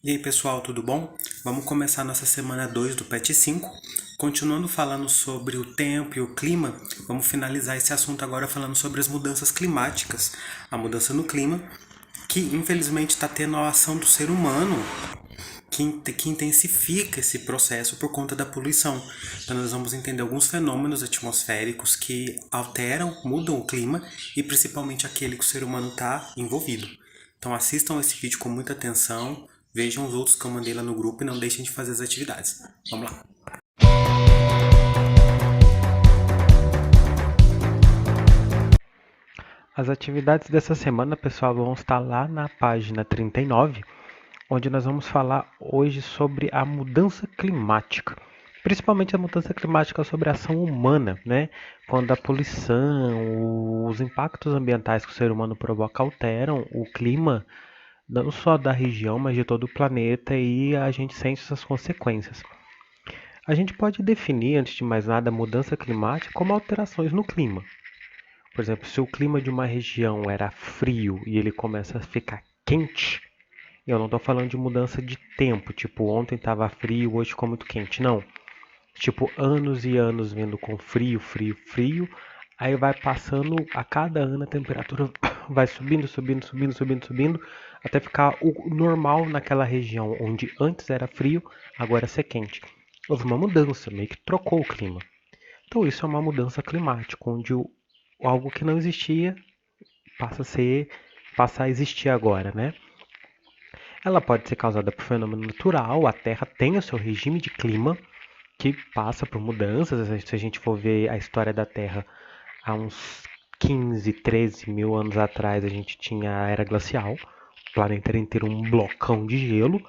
E aí pessoal, tudo bom? Vamos começar nossa semana 2 do PET 5. Continuando falando sobre o tempo e o clima, vamos finalizar esse assunto agora falando sobre as mudanças climáticas. A mudança no clima, que infelizmente está tendo a ação do ser humano que intensifica esse processo por conta da poluição. Então nós vamos entender alguns fenômenos atmosféricos que alteram, mudam o clima e principalmente aquele que o ser humano está envolvido. Então assistam esse vídeo com muita atenção, vejam os outros que eu mandei lá no grupo e não deixem de fazer as atividades. Vamos lá! As atividades dessa semana, pessoal, vão estar lá na página 39, onde nós vamos falar hoje sobre a mudança climática. Principalmente a mudança climática sobre a ação humana, né? Quando a poluição, os impactos ambientais que o ser humano provoca alteram o clima, não só da região, mas de todo o planeta, e a gente sente essas consequências. A gente pode definir, antes de mais nada, a mudança climática como alterações no clima. Por exemplo, se o clima de uma região era frio e ele começa a ficar quente, eu não estou falando de mudança de tempo, tipo ontem estava frio, hoje ficou muito quente, não. Tipo anos e anos vindo com frio, frio, frio, aí vai passando a cada ano a temperatura vai subindo, subindo, subindo, subindo, subindo, até ficar o normal naquela região onde antes era frio, agora ser quente. Houve uma mudança, meio que trocou o clima. Então isso é uma mudança climática, onde algo que não existia passa a existir agora, né? Ela pode ser causada por fenômeno natural, a Terra tem o seu regime de clima que passa por mudanças. Se a gente for ver a história da Terra há uns 15, 13 mil anos atrás, a gente tinha a era glacial, o planeta era inteiro um blocão de gelo.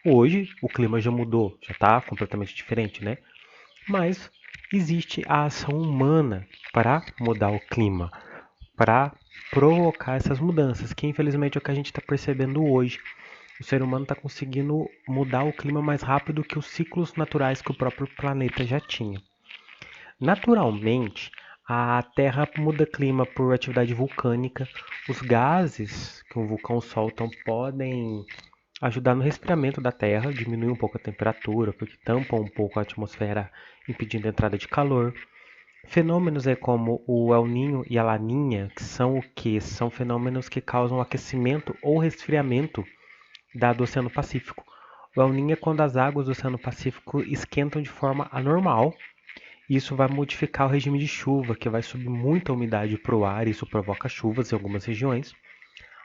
Hoje o clima já mudou, já está completamente diferente, né? Mas existe a ação humana para mudar o clima, para provocar essas mudanças, que infelizmente é o que a gente está percebendo hoje. O ser humano está conseguindo mudar o clima mais rápido que os ciclos naturais que o próprio planeta já tinha. Naturalmente, a Terra muda clima por atividade vulcânica. Os gases que o vulcão solta podem ajudar no resfriamento da Terra, diminuir um pouco a temperatura, porque tampam um pouco a atmosfera, impedindo a entrada de calor. Fenômenos como o El Niño e a Laninha, que são o que? São fenômenos que causam aquecimento ou resfriamento do Oceano Pacífico. O El Niño é quando as águas do Oceano Pacífico esquentam de forma anormal. E isso vai modificar o regime de chuva, que vai subir muita umidade para o ar, e isso provoca chuvas em algumas regiões.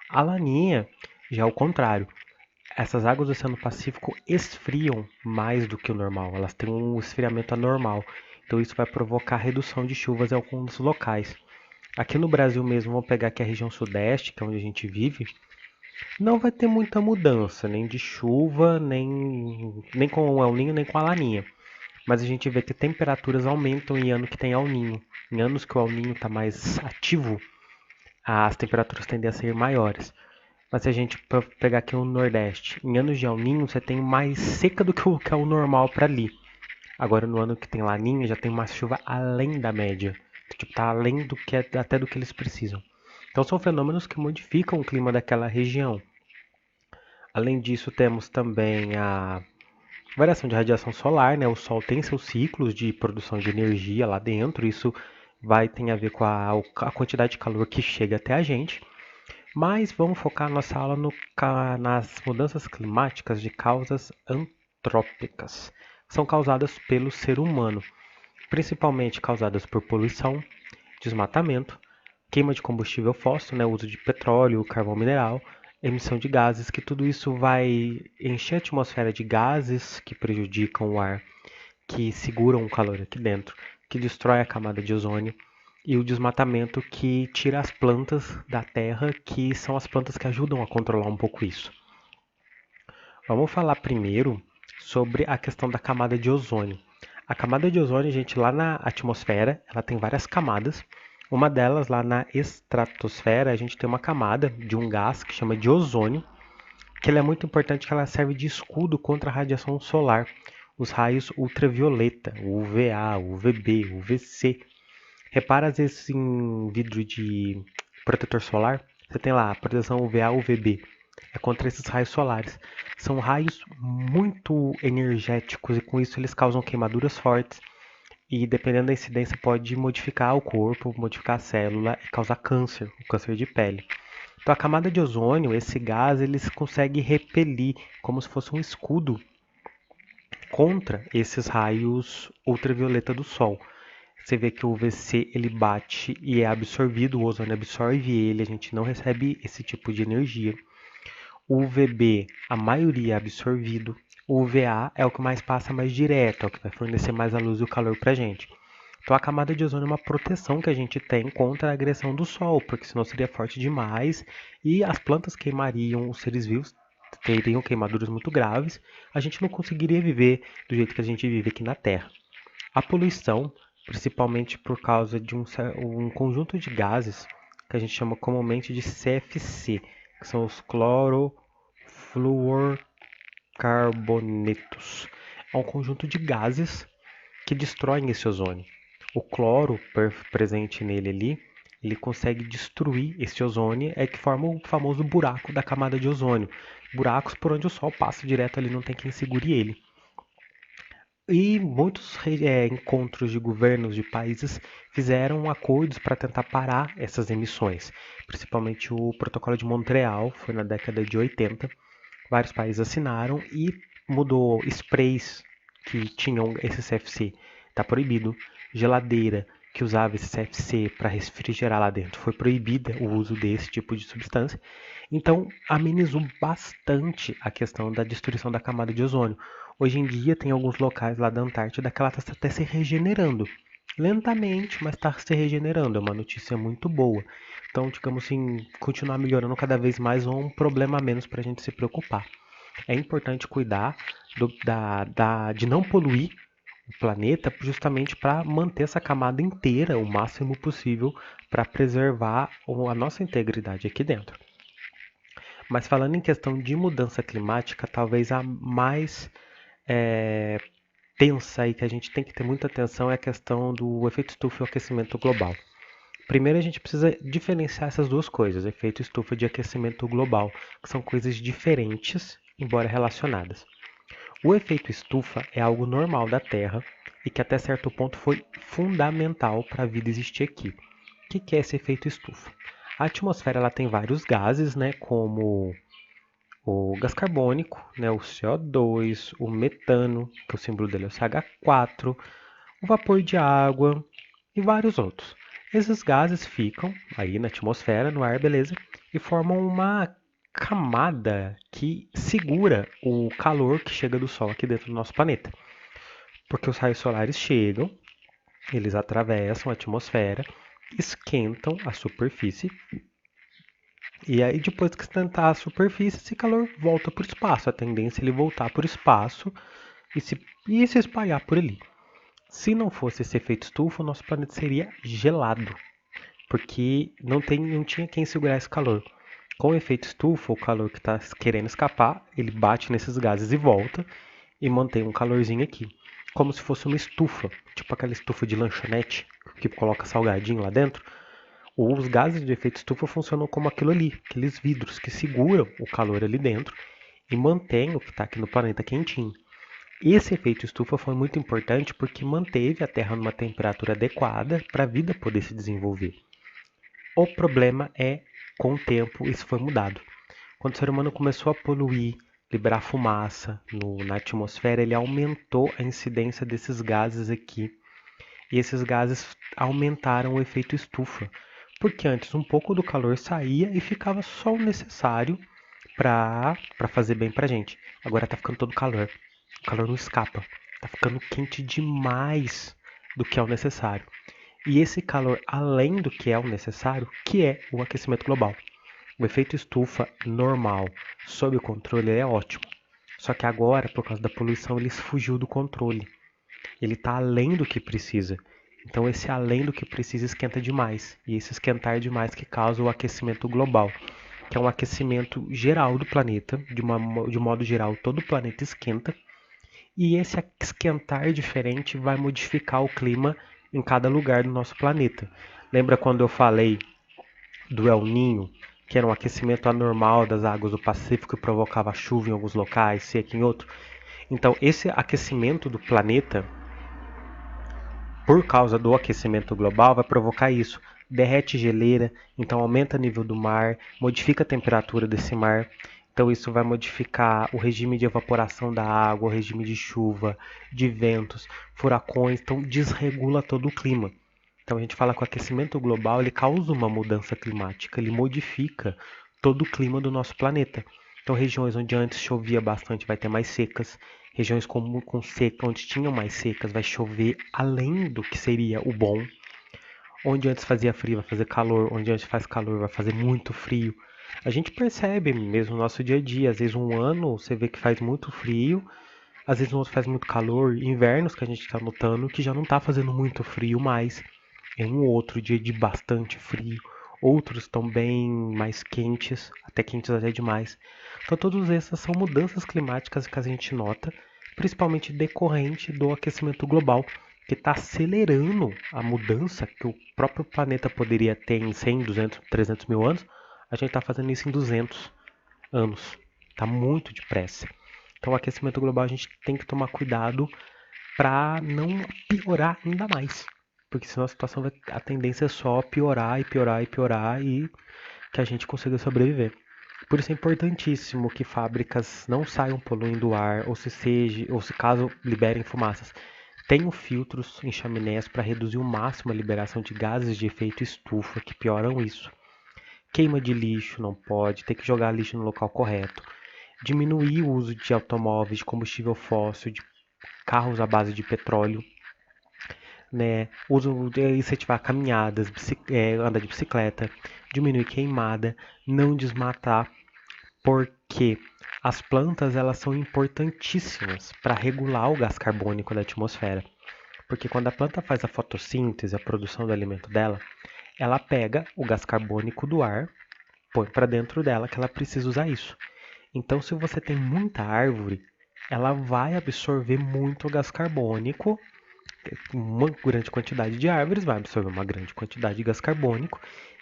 A Laninha já é o contrário. Essas águas do Oceano Pacífico esfriam mais do que o normal, elas têm um esfriamento anormal. Então isso vai provocar redução de chuvas em alguns locais. Aqui no Brasil mesmo, vamos pegar aqui a região sudeste, que é onde a gente vive, não vai ter muita mudança, nem de chuva, nem com o El Niño, nem com a Laninha. Mas a gente vê que temperaturas aumentam em ano que tem El Niño. Em anos que o El Niño está mais ativo, as temperaturas tendem a ser maiores. Mas se a gente pegar aqui no Nordeste, em anos de El Niño você tem mais seca do que que é o normal para ali. Agora no ano que tem Laninha já tem uma chuva além da média. Tipo, tá além do que até do que eles precisam. Então são fenômenos que modificam o clima daquela região. Além disso, temos também a variação de radiação solar, né? O Sol tem seus ciclos de produção de energia lá dentro, isso tem a ver com a quantidade de calor que chega até a gente. Mas vamos focar nossa aula nas mudanças climáticas de causas antrópicas. São causadas pelo ser humano, principalmente causadas por poluição, desmatamento, queima de combustível fóssil, né, uso de petróleo, carvão mineral, emissão de gases, que tudo isso vai encher a atmosfera de gases que prejudicam o ar, que seguram o calor aqui dentro, que destrói a camada de ozônio, e o desmatamento que tira as plantas da terra, que são as plantas que ajudam a controlar um pouco isso. Vamos falar primeiro sobre a questão da camada de ozônio. A camada de ozônio, gente, lá na atmosfera, ela tem várias camadas. Uma delas, lá na estratosfera, a gente tem uma camada de um gás que chama de ozônio, que ela é muito importante, que ela serve de escudo contra a radiação solar, os raios ultravioleta, o UVA, o UVB, o UVC. Repara às vezes em vidro de protetor solar, você tem lá a proteção UVA, UVB. é contra esses raios solares. São raios muito energéticos e com isso eles causam queimaduras fortes e dependendo da incidência pode modificar o corpo, modificar a célula e causar câncer, o câncer de pele. Então a camada de ozônio, esse gás, eles consegue repelir como se fosse um escudo contra esses raios ultravioleta do Sol. Você vê que o UVC ele bate e é absorvido, o ozônio absorve ele, a gente não recebe esse tipo de energia. O UVB, a maioria é absorvido. O UVA é o que mais passa mais direto, é o que vai fornecer mais a luz e o calor para a gente. Então a camada de ozônio é uma proteção que a gente tem contra a agressão do Sol, porque senão seria forte demais e as plantas queimariam, os seres vivos teriam queimaduras muito graves, a gente não conseguiria viver do jeito que a gente vive aqui na Terra. A poluição, principalmente por causa de um conjunto de gases que a gente chama comumente de CFC, que são os clorofluorcarbonetos. É um conjunto de gases que destroem esse ozônio. O cloro presente nele ali, ele consegue destruir esse ozônio, é que forma o famoso buraco da camada de ozônio. Buracos por onde o Sol passa direto ali, não tem quem segure ele. E muitos encontros de governos de países fizeram acordos para tentar parar essas emissões. Principalmente o Protocolo de Montreal, foi na década de 80. Vários países assinaram e mudou sprays que tinham esse CFC, está proibido. Geladeira que usava esse CFC para refrigerar lá dentro, foi proibida o uso desse tipo de substância. Então, amenizou bastante a questão da destruição da camada de ozônio. Hoje em dia, tem alguns locais lá da Antártida que ela está até se regenerando. Lentamente, mas está se regenerando. É uma notícia muito boa. Então, digamos assim, continuar melhorando cada vez mais é um problema a menos para a gente se preocupar. É importante cuidar de não poluir o planeta justamente para manter essa camada inteira o máximo possível para preservar a nossa integridade aqui dentro. Mas falando em questão de mudança climática, talvez a mais tensa e que a gente tem que ter muita atenção é a questão do efeito estufa e o aquecimento global. Primeiro a gente precisa diferenciar essas duas coisas, efeito estufa e aquecimento global, que são coisas diferentes, embora relacionadas. O efeito estufa é algo normal da Terra e que até certo ponto foi fundamental para a vida existir aqui. O que é esse efeito estufa? A atmosfera ela tem vários gases, né, como o gás carbônico, né, o CO2, o metano, que o símbolo dele é o CH4, o vapor de água e vários outros. Esses gases ficam aí na atmosfera, no ar, beleza, e formam uma camada que segura o calor que chega do Sol aqui dentro do nosso planeta. Porque os raios solares chegam, eles atravessam a atmosfera, esquentam a superfície, e aí depois que esquentar a superfície, esse calor volta para o espaço. A tendência é ele voltar para o espaço e se espalhar por ali. Se não fosse esse efeito estufa, o nosso planeta seria gelado, porque não tinha quem segurar esse calor. Com o efeito estufa, o calor que está querendo escapar, ele bate nesses gases e volta e mantém um calorzinho aqui, como se fosse uma estufa, tipo aquela estufa de lanchonete que coloca salgadinho lá dentro. Os gases de efeito estufa funcionam como aquilo ali, aqueles vidros que seguram o calor ali dentro e mantêm o que está aqui no planeta quentinho. Esse efeito estufa foi muito importante porque manteve a Terra numa temperatura adequada para a vida poder se desenvolver. O problema é, com o tempo, isso foi mudado. Quando o ser humano começou a poluir, liberar fumaça na atmosfera, ele aumentou a incidência desses gases aqui. E esses gases aumentaram o efeito estufa. Porque antes um pouco do calor saía e ficava só o necessário para fazer bem pra gente. Agora tá ficando todo calor. O calor não escapa. Tá ficando quente demais do que é o necessário. E esse calor além do que é o necessário, que é o aquecimento global. O efeito estufa normal, sob o controle, é ótimo. Só que agora, por causa da poluição, ele fugiu do controle. Ele está além do que precisa. Então esse além do que precisa esquenta demais. E esse esquentar demais que causa o aquecimento global, que é um aquecimento geral do planeta. De modo geral, todo o planeta esquenta. E esse esquentar diferente vai modificar o clima em cada lugar do nosso planeta. Lembra quando eu falei do El Niño, que era um aquecimento anormal das águas do Pacífico e provocava chuva em alguns locais, seca em outros. Então, esse aquecimento do planeta, por causa do aquecimento global, vai provocar isso. Derrete geleira, então aumenta o nível do mar, modifica a temperatura desse mar. Então isso vai modificar o regime de evaporação da água, o regime de chuva, de ventos, furacões, então desregula todo o clima. Então a gente fala que o aquecimento global ele causa uma mudança climática, ele modifica todo o clima do nosso planeta. Então regiões onde antes chovia bastante vai ter mais secas, regiões com seca, onde tinham mais secas, vai chover além do que seria o bom. Onde antes fazia frio vai fazer calor, onde antes faz calor vai fazer muito frio. A gente percebe mesmo no nosso dia a dia, às vezes um ano você vê que faz muito frio, às vezes no outro faz muito calor, invernos que a gente está notando que já não está fazendo muito frio mais. É um outro dia de bastante frio, outros estão bem mais quentes, até demais. Então todas essas são mudanças climáticas que a gente nota, principalmente decorrente do aquecimento global, que está acelerando a mudança que o próprio planeta poderia ter em 100, 200, 300 mil anos, a gente está fazendo isso em 200 anos. Está muito depressa. Então o aquecimento global a gente tem que tomar cuidado para não piorar ainda mais. Porque senão a situação a tendência é só piorar e piorar e piorar e que a gente consiga sobreviver. Por isso é importantíssimo que fábricas não saiam poluindo o ar, ou se caso liberem fumaças, tenham filtros em chaminés para reduzir ao máximo a liberação de gases de efeito estufa que pioram isso. Queima de lixo não pode, tem que jogar lixo no local correto. Diminuir o uso de automóveis de combustível fóssil, de carros à base de petróleo, né? Incentivar caminhadas, andar de bicicleta, diminuir queimada, não desmatar, porque as plantas elas são importantíssimas para regular o gás carbônico da atmosfera. Porque quando a planta faz a fotossíntese, a produção do alimento dela, ela pega o gás carbônico do ar, põe para dentro dela que ela precisa usar isso. Então, se você tem muita árvore, ela vai absorver muito gás carbônico. Uma grande quantidade de árvores vai absorver uma grande quantidade de gás carbônico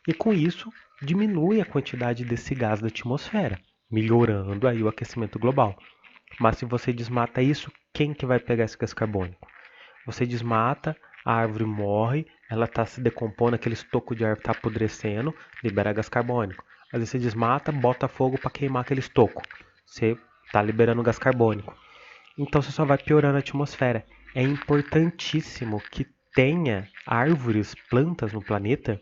e com isso diminui a quantidade desse gás da atmosfera, melhorando aí o aquecimento global. Mas se você desmata isso, quem que vai pegar esse gás carbônico? Você desmata, a árvore morre, ela está se decompondo, aquele estoco de árvore está apodrecendo, libera gás carbônico. Às vezes você desmata, bota fogo para queimar aquele estoco. Você está liberando gás carbônico. Então você só vai piorando a atmosfera. É importantíssimo que tenha árvores, plantas no planeta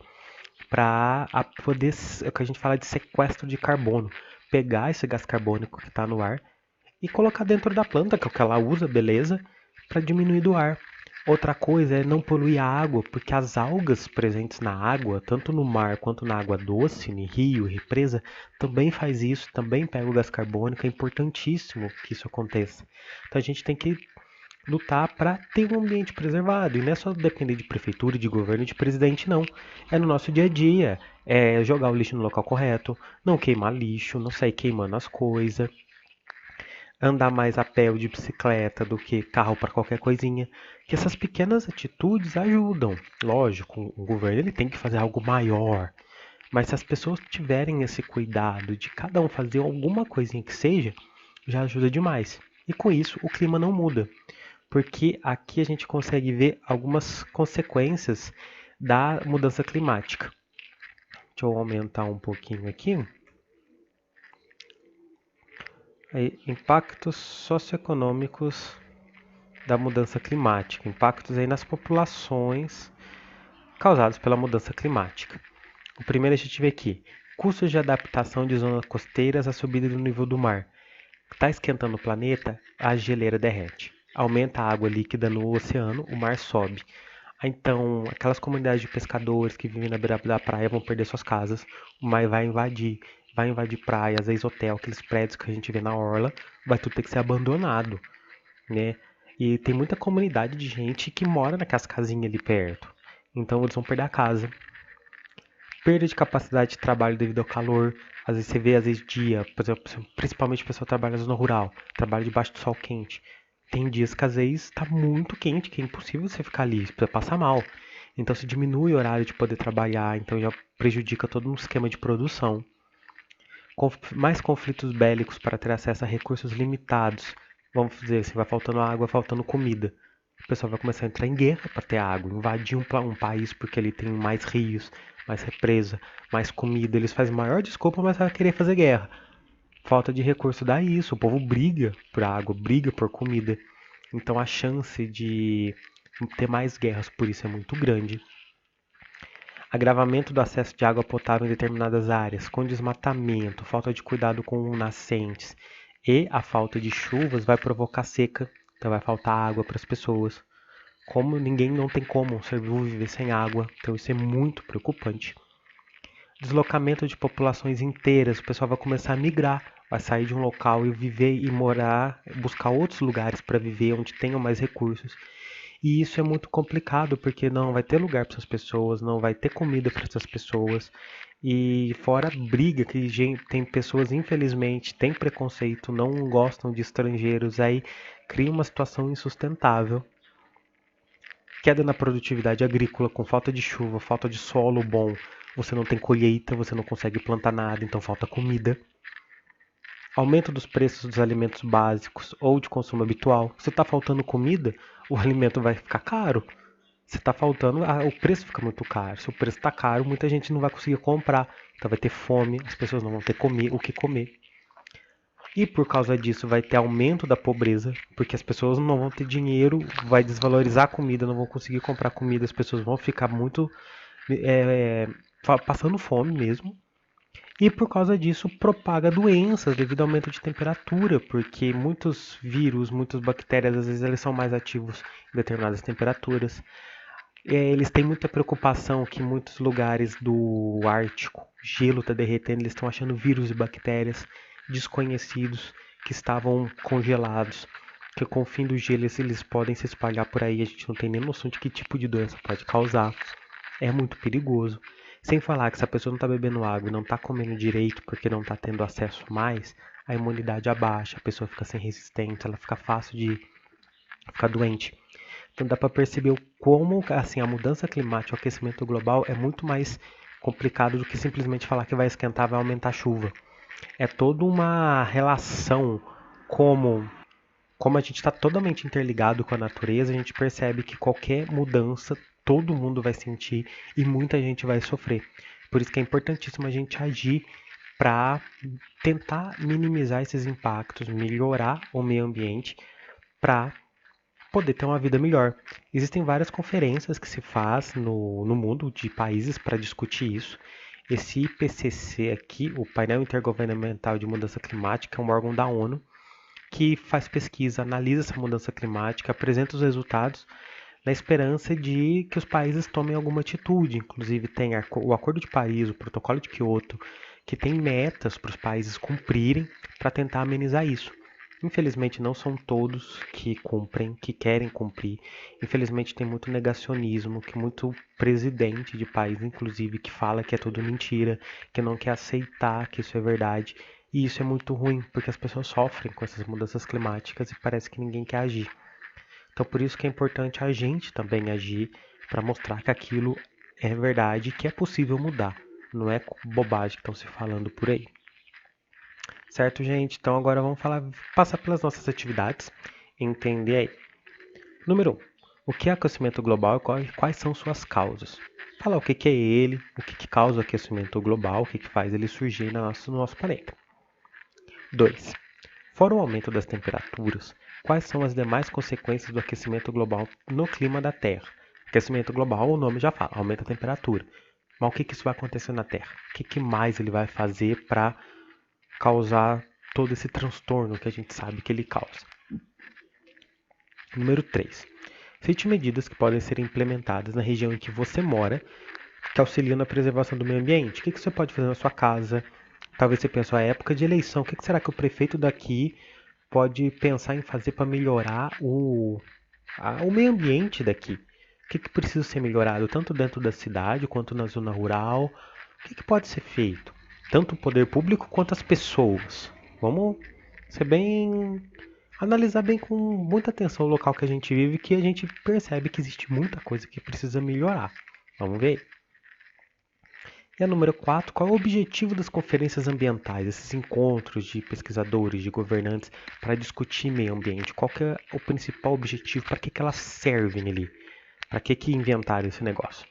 para poder, é o que a gente fala de sequestro de carbono. Pegar esse gás carbônico que está no ar e colocar dentro da planta, que é o que ela usa, beleza, para diminuir do ar. Outra coisa é não poluir a água, porque as algas presentes na água, tanto no mar quanto na água doce, em rio, represa, também faz isso, também pega o gás carbônico, é importantíssimo que isso aconteça. Então a gente tem que lutar para ter um ambiente preservado, e não é só depender de prefeitura, de governo, de presidente, não. É no nosso dia a dia, é jogar o lixo no local correto, não queimar lixo, não sair queimando as coisas, andar mais a pé ou de bicicleta do que carro para qualquer coisinha. Que essas pequenas atitudes ajudam. Lógico, o governo ele tem que fazer algo maior. Mas se as pessoas tiverem esse cuidado de cada um fazer alguma coisinha que seja, já ajuda demais. E com isso o clima não muda. Porque aqui a gente consegue ver algumas consequências da mudança climática. Deixa eu aumentar um pouquinho aqui. Aí, impactos socioeconômicos da mudança climática, impactos aí nas populações causados pela mudança climática. O primeiro a gente vê aqui, custos de adaptação de zonas costeiras à subida do nível do mar. Está esquentando o planeta, a geleira derrete. Aumenta a água líquida no oceano, o mar sobe. Então, aquelas comunidades de pescadores que vivem na beira da praia vão perder suas casas, o mar vai invadir praias, às vezes hotel, aqueles prédios que a gente vê na orla, vai tudo ter que ser abandonado, né? E tem muita comunidade de gente que mora naquelas casinhas ali perto. Então eles vão perder a casa. Perda de capacidade de trabalho devido ao calor. Às vezes você vê, às vezes dia, por exemplo, principalmente o pessoal que trabalha na zona rural, trabalha debaixo do sol quente. Tem dias que às vezes está muito quente, que é impossível você ficar ali, você precisa passar mal. Então se diminui o horário de poder trabalhar, então já prejudica todo um esquema de produção. mais conflitos bélicos para ter acesso a recursos limitados. Vamos dizer, se vai faltando água, faltando comida. O pessoal vai começar a entrar em guerra para ter água, invadir um país porque ele tem mais rios, mais represa, mais comida. Eles fazem maior desculpa, mas vai querer fazer guerra. Falta de recurso dá isso, o povo briga por água, briga por comida. Então a chance de ter mais guerras por isso é muito grande. Agravamento do acesso de água potável em determinadas áreas, com desmatamento, falta de cuidado com nascentes e a falta de chuvas vai provocar seca, então vai faltar água para as pessoas. Como ninguém não tem como um ser vivo viver sem água, então isso é muito preocupante. Deslocamento de populações inteiras, o pessoal vai começar a migrar, vai sair de um local e viver e morar, buscar outros lugares para viver onde tenham mais recursos. E isso é muito complicado porque não vai ter lugar para essas pessoas, não vai ter comida para essas pessoas. E fora a briga que tem pessoas, infelizmente, têm preconceito, não gostam de estrangeiros, aí cria uma situação insustentável. Queda na produtividade agrícola com falta de chuva, falta de solo bom, você não tem colheita, você não consegue plantar nada, então falta comida. Aumento dos preços dos alimentos básicos ou de consumo habitual. Se está faltando comida, o alimento vai ficar caro. Se está faltando, o preço fica muito caro. Se o preço está caro, muita gente não vai conseguir comprar. Então vai ter fome, as pessoas não vão ter o que comer. E por causa disso vai ter aumento da pobreza, porque as pessoas não vão ter dinheiro, vai desvalorizar a comida, não vão conseguir comprar comida, as pessoas vão ficar muito passando fome mesmo. E por causa disso propaga doenças devido ao aumento de temperatura, porque muitos vírus, muitas bactérias, às vezes eles são mais ativos em determinadas temperaturas. Eles têm muita preocupação que em muitos lugares do Ártico, gelo está derretendo, eles estão achando vírus e bactérias desconhecidos que estavam congelados, que com o fim do gelo eles podem se espalhar por aí, a gente não tem nem noção de que tipo de doença pode causar. É muito perigoso. Sem falar que se a pessoa não está bebendo água e não está comendo direito porque não está tendo acesso mais, a imunidade abaixa, a pessoa fica sem resistência, ela fica fácil de ficar doente. Então dá para perceber como assim, a mudança climática, o aquecimento global é muito mais complicado do que simplesmente falar que vai esquentar, vai aumentar a chuva. É toda uma relação como a gente está totalmente interligado com a natureza, a gente percebe que qualquer mudança todo mundo vai sentir e muita gente vai sofrer. Por isso que é importantíssimo a gente agir para tentar minimizar esses impactos, melhorar o meio ambiente para poder ter uma vida melhor. Existem várias conferências que se faz no mundo de países para discutir isso. Esse IPCC aqui, o Painel Intergovernamental de Mudança Climática, é um órgão da ONU que faz pesquisa, analisa essa mudança climática, apresenta os resultados na esperança de que os países tomem alguma atitude. Inclusive tem o Acordo de Paris, o Protocolo de Quioto, que tem metas para os países cumprirem para tentar amenizar isso. Infelizmente não são todos que cumprem, que querem cumprir. Infelizmente tem muito negacionismo, que muito presidente de país, inclusive, que fala que é tudo mentira, que não quer aceitar que isso é verdade. E isso é muito ruim, porque as pessoas sofrem com essas mudanças climáticas e parece que ninguém quer agir. Então por isso que é importante a gente também agir para mostrar que aquilo é verdade e que é possível mudar. Não é bobagem que estão se falando por aí. Certo, gente? Então agora vamos passar pelas nossas atividades e entender aí. Número 1. O que é aquecimento global e quais são suas causas? Falar o que é ele, o que causa o aquecimento global, o que faz ele surgir no nosso planeta. 2. Fora o aumento das temperaturas, quais são as demais consequências do aquecimento global no clima da Terra? Aquecimento global, o nome já fala, aumenta a temperatura. Mas o que isso vai acontecer na Terra? O que mais ele vai fazer para causar todo esse transtorno que a gente sabe que ele causa? Número 3. Cite medidas que podem ser implementadas na região em que você mora, que auxiliam na preservação do meio ambiente. O que você pode fazer na sua casa? Talvez você pense, a época de eleição, o que será que o prefeito daqui pode pensar em fazer para melhorar o meio ambiente daqui? O que precisa ser melhorado, tanto dentro da cidade quanto na zona rural? O que pode ser feito? Tanto o poder público quanto as pessoas. Vamos analisar bem com muita atenção o local que a gente vive, que a gente percebe que existe muita coisa que precisa melhorar. Vamos ver? E a número 4, qual é o objetivo das conferências ambientais, esses encontros de pesquisadores, de governantes para discutir meio ambiente? Qual que é o principal objetivo? Para que elas servem ali? Para que inventaram esse negócio?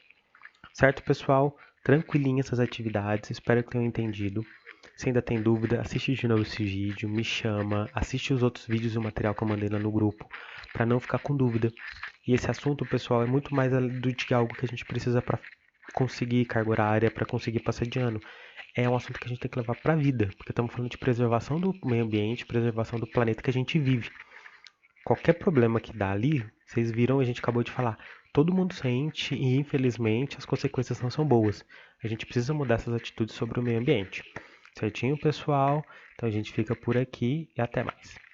Certo, pessoal? Tranquilinho essas atividades, espero que tenham entendido. Se ainda tem dúvida, assiste de novo esse vídeo, me chama, assiste os outros vídeos e o material que eu mandei lá no grupo, para não ficar com dúvida. E esse assunto, pessoal, é muito mais do que algo que a gente precisa para conseguir carga horária, para conseguir passar de ano. É um assunto que a gente tem que levar para a vida, porque estamos falando de preservação do meio ambiente, preservação do planeta que a gente vive. Qualquer problema que dá ali, vocês viram, a gente acabou de falar, todo mundo sente e infelizmente as consequências não são boas. A gente precisa mudar essas atitudes sobre o meio ambiente. Certinho, pessoal? Então a gente fica por aqui e até mais.